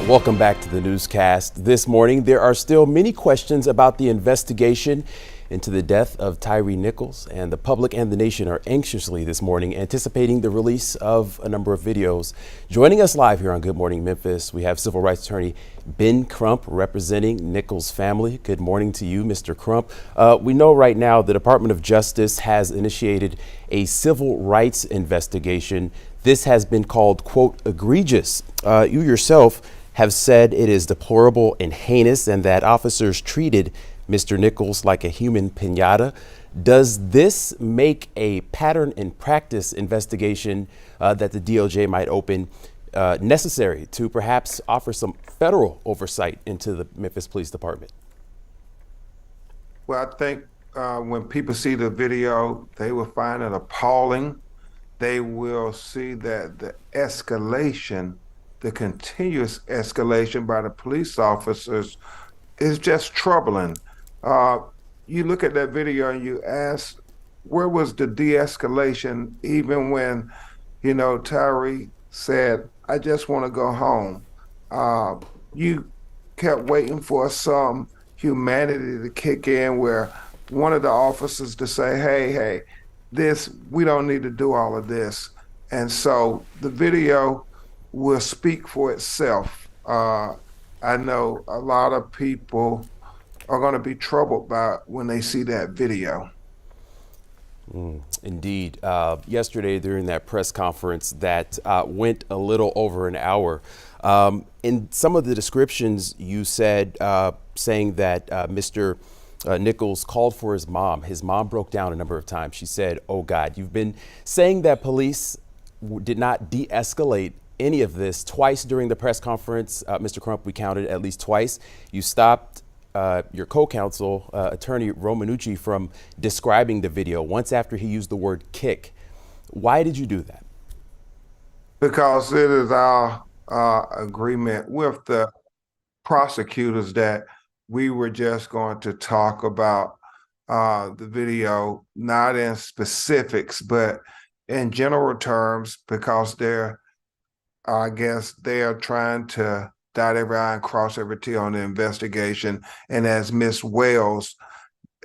Welcome back to the newscast. This morning, there are still many questions about the investigation into the death of Tyre Nichols, and the public and the nation are anxiously this morning anticipating the release of a number of videos. Joining us live here on Good Morning Memphis, we have civil rights attorney Ben Crump representing Nichols' family. Good morning to you, Mr. Crump. We know right now the Department of Justice has initiated a civil rights investigation. This has been called, quote, egregious. You yourself have said it is deplorable and heinous and that officers treated Mr. Nichols like a human piñata. Does this make a pattern and practice investigation that the DOJ might open necessary to perhaps offer some federal oversight into the Memphis Police Department? Well, I think when people see the video, they will find it appalling. They will see that the escalation, the continuous escalation by the police officers is just troubling. You look at that video and you ask, where was the de-escalation even when, Tyre said, I just want to go home. You kept waiting for some humanity to kick in where one of the officers to say, hey, we don't need to do all of this. And so the video will speak for itself. I know a lot of people are going to be troubled by when they see that video. Indeed. Yesterday during that press conference that went a little over an hour, in some of the descriptions you said, saying that Mr. Nichols called for his mom. His mom broke down a number of times. She said, oh God, you've been saying that police did not de-escalate any of this. Twice during the press conference, Mr. Crump, we counted at least twice. You stopped your co-counsel, attorney Romanucci, from describing the video once after he used the word kick. Why did you do that? Because it is our agreement with the prosecutors that we were just going to talk about the video, not in specifics, but in general terms, because I guess they are trying to dot every I and cross every T on the investigation. And as Miss Wells,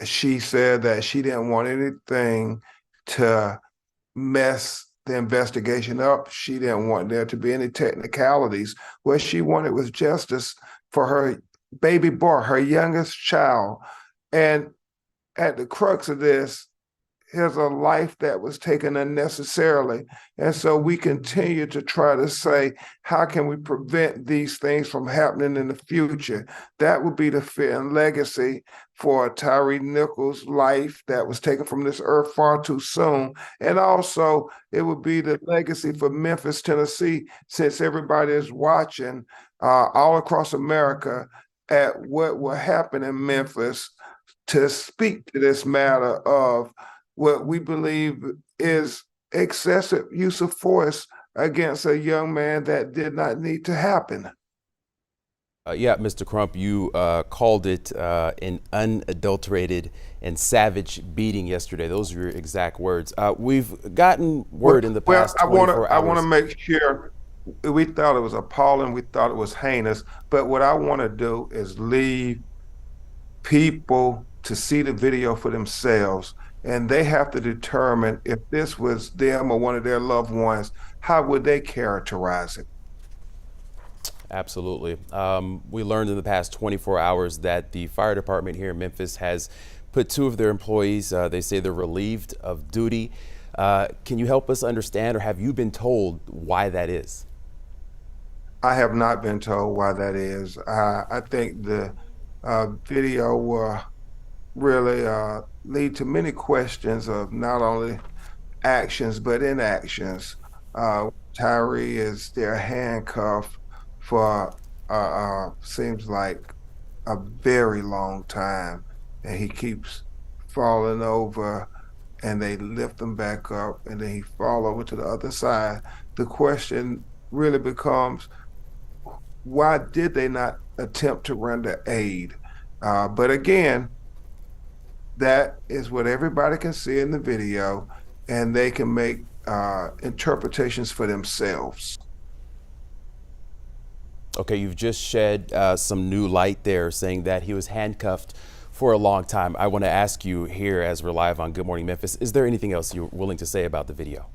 she said that she didn't want anything to mess the investigation up. She didn't want there to be any technicalities. What she wanted was justice for her baby boy, her youngest child. And at the crux of this, here's a life that was taken unnecessarily. And so we continue to try to say, how can we prevent these things from happening in the future? That would be the fit and legacy for Tyre Nichols' life that was taken from this earth far too soon. And also it would be the legacy for Memphis, Tennessee, since everybody is watching all across America at what will happen in Memphis, to speak to this matter of what we believe is excessive use of force against a young man that did not need to happen. Yeah, Mr. Crump, you called it an unadulterated and savage beating yesterday. Those are your exact words. We've gotten word in the past 24 hours. I want to make sure. We thought it was appalling. We thought it was heinous. But what I want to do is leave people to see the video for themselves. And they have to determine if this was them or one of their loved ones, how would they characterize it? Absolutely. We learned in the past 24 hours that the fire department here in Memphis has put 2 of their employees, they say they're relieved of duty. Can you help us understand, or have you been told why that is? I have not been told why that is. I think the video will really lead to many questions of not only actions, but inactions. Tyre is their handcuff for seems like a very long time, and he keeps falling over, and they lift him back up, and then he fall over to the other side. The question really becomes, why did they not attempt to render aid? But again, that is what everybody can see in the video, and they can make interpretations for themselves. Okay, you've just shed some new light there saying that he was handcuffed for a long time. I want to ask you here as we're live on Good Morning Memphis, is there anything else you're willing to say about the video?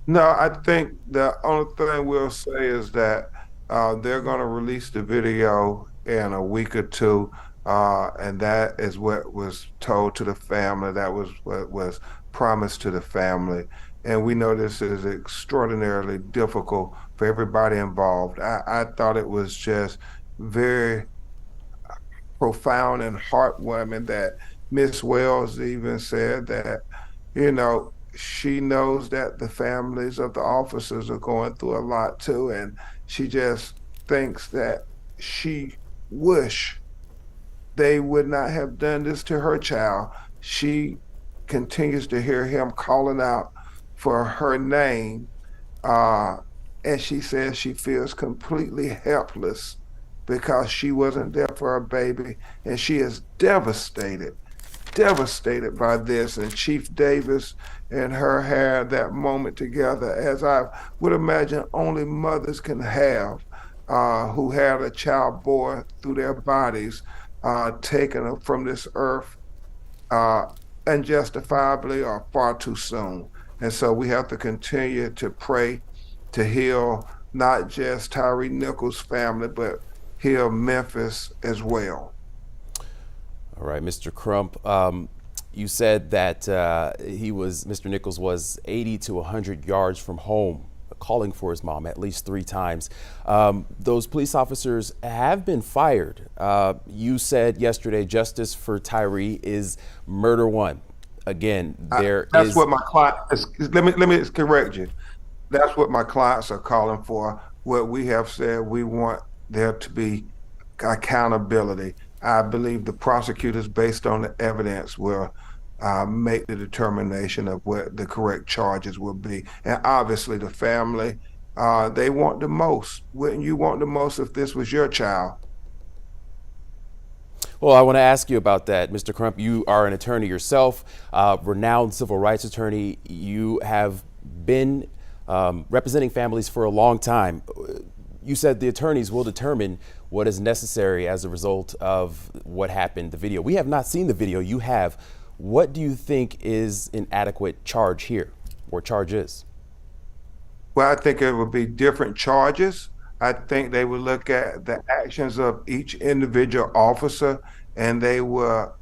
No, I think the only thing we'll say is that they're going to release the video in a week or two, and that is what was told to the family. That was what was promised to the family. And we know this is extraordinarily difficult for everybody involved. I thought it was just very profound and heartwarming that Miss Wells even said that, she knows that the families of the officers are going through a lot too, and she just thinks that she wish they would not have done this to her child. She continues to hear him calling out for her name, uh, and she says she feels completely helpless because she wasn't there for her baby, and she is devastated by this. And Chief Davis and her had that moment together, as I would imagine only mothers can have, who had a child born through their bodies, taken from this earth uh, unjustifiably or far too soon. And so we have to continue to pray to heal not just Tyre Nichols' family, but heal Memphis as well. All right, Mr. Crump, you said that Mr. Nichols was 80 to 100 yards from home, calling for his mom at least 3 times. Those police officers have been fired. You said yesterday justice for Tyre is murder one. Again, That's what my client is. Let me correct you. That's what my clients are calling for. What we have said, we want there to be accountability. I believe the prosecutors, based on the evidence, will make the determination of what the correct charges will be. And obviously, the family, they want the most. Wouldn't you want the most if this was your child? Well, I want to ask you about that, Mr. Crump. You are an attorney yourself, renowned civil rights attorney. You have been representing families for a long time. You said the attorneys will determine what is necessary as a result of what happened, the video. We have not seen the video. You have. What do you think is an adequate charge here, or charges? Well, I think it would be different charges. I think they would look at the actions of each individual officer, and they will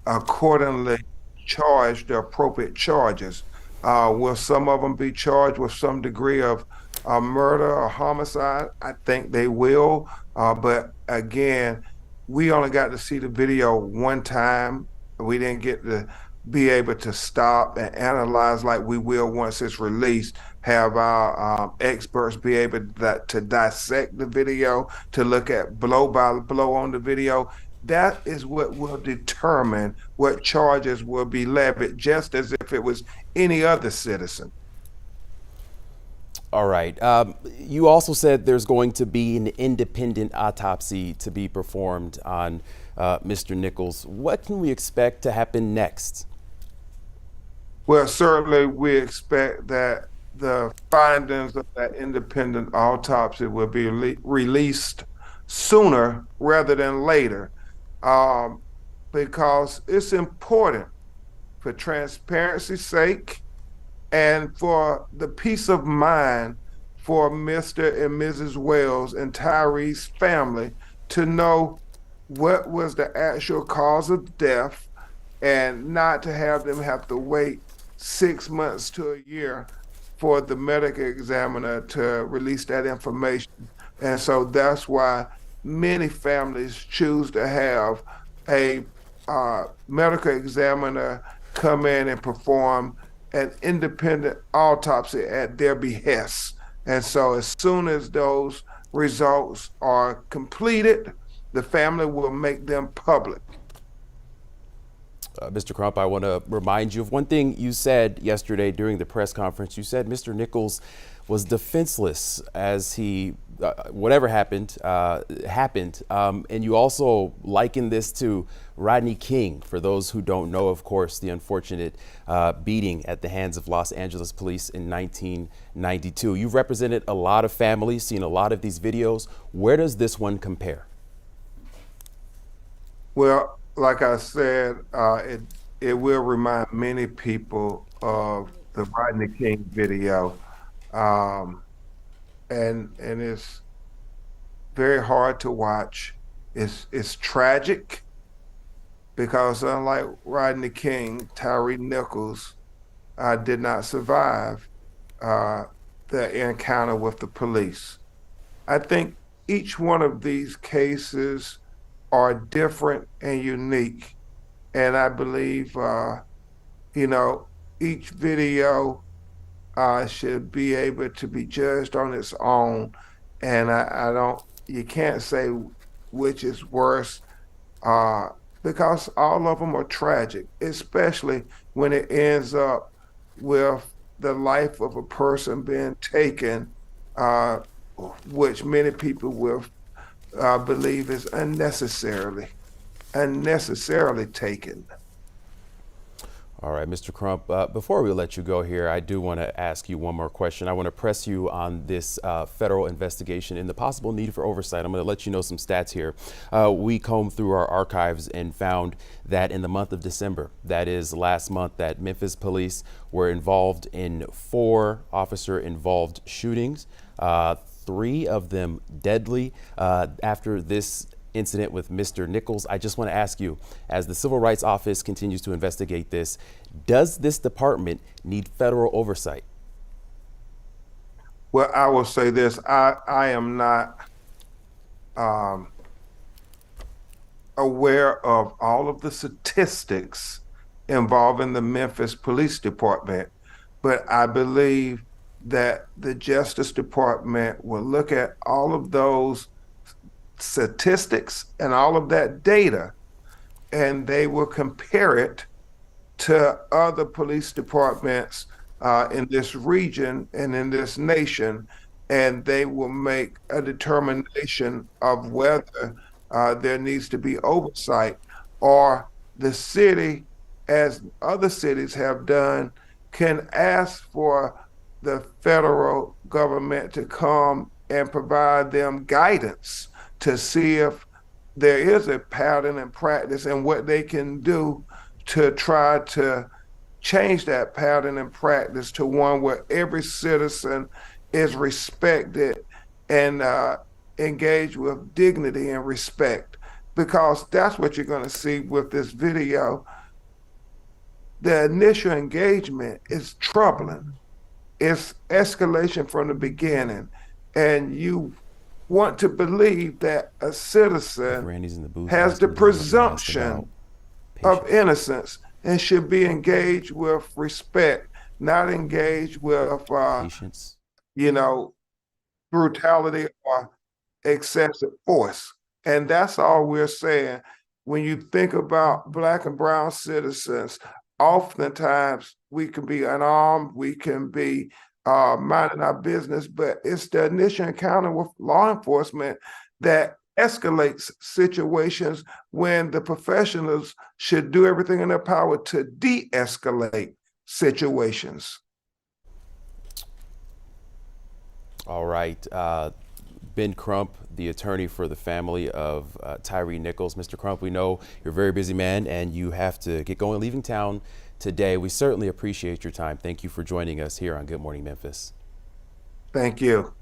accordingly charge the appropriate charges. Will some of them be charged with some degree of murder or homicide? I think they will. But again, we only got to see the video one time. We didn't get to be able to stop and analyze like we will once it's released, have our experts be able to dissect the video, to look at blow by blow on the video. That is what will determine what charges will be levied, just as if it was any other citizen. All right. You also said there's going to be an independent autopsy to be performed on Mr. Nichols. What can we expect to happen next? Well, certainly we expect that the findings of that independent autopsy will be released sooner rather than later, um, because it's important for transparency's sake and for the peace of mind for Mr. and Mrs. Wells and Tyre's family to know what was the actual cause of death, and not to have them have to wait 6 months to a year for the medical examiner to release that information. And so that's why many families choose to have a medical examiner come in and perform an independent autopsy at their behest. And so as soon as those results are completed, the family will make them public. Mr. Crump, I want to remind you of one thing you said yesterday during the press conference. You said Mr. Nichols was defenseless as he, whatever happened, happened. And you also likened this to Rodney King. For those who don't know, of course, the unfortunate beating at the hands of Los Angeles police in 1992. You've represented a lot of families, seen a lot of these videos. Where does this one compare? Well, like I said, it will remind many people of the Rodney King video, and it's very hard to watch. It's tragic because unlike Rodney King, Tyre Nichols did not survive the encounter with the police. I think each one of these cases are different and unique. And I believe, each video should be able to be judged on its own. And you can't say which is worse because all of them are tragic, especially when it ends up with the life of a person being taken, which many people will believe is unnecessarily taken. All right, Mr. Crump, before we let you go here, I do want to ask you one more question. I want to press you on this federal investigation and the possible need for oversight. I'm going to let you know some stats here. We combed through our archives and found that in the month of December, that is last month, that Memphis police were involved in 4 officer-involved shootings. 3 of them deadly. After this incident with Mr. Nichols, I just want to ask you, as the Civil Rights Office continues to investigate this, does this department need federal oversight? Well, I will say this, I am not aware of all of the statistics involving the Memphis Police Department, but I believe that the Justice Department will look at all of those statistics and all of that data, and they will compare it to other police departments in this region and in this nation, and they will make a determination of whether there needs to be oversight, or the city, as other cities have done, can ask for the federal government to come and provide them guidance to see if there is a pattern and practice and what they can do to try to change that pattern and practice to one where every citizen is respected and engaged with dignity and respect. Because that's what you're going to see with this video. The initial engagement is troubling. It's escalation from the beginning, and you want to believe that a citizen has the presumption of innocence and should be engaged with respect, not engaged with brutality or excessive force. And that's all we're saying. When you think about Black and brown citizens, oftentimes we can be unarmed, we can be minding our business, but it's the initial encounter with law enforcement that escalates situations when the professionals should do everything in their power to de-escalate situations. All right. Ben Crump, the attorney for the family of Tyre Nichols. Mr. Crump, we know you're a very busy man and you have to get going, leaving town today. We certainly appreciate your time. Thank you for joining us here on Good Morning Memphis. Thank you.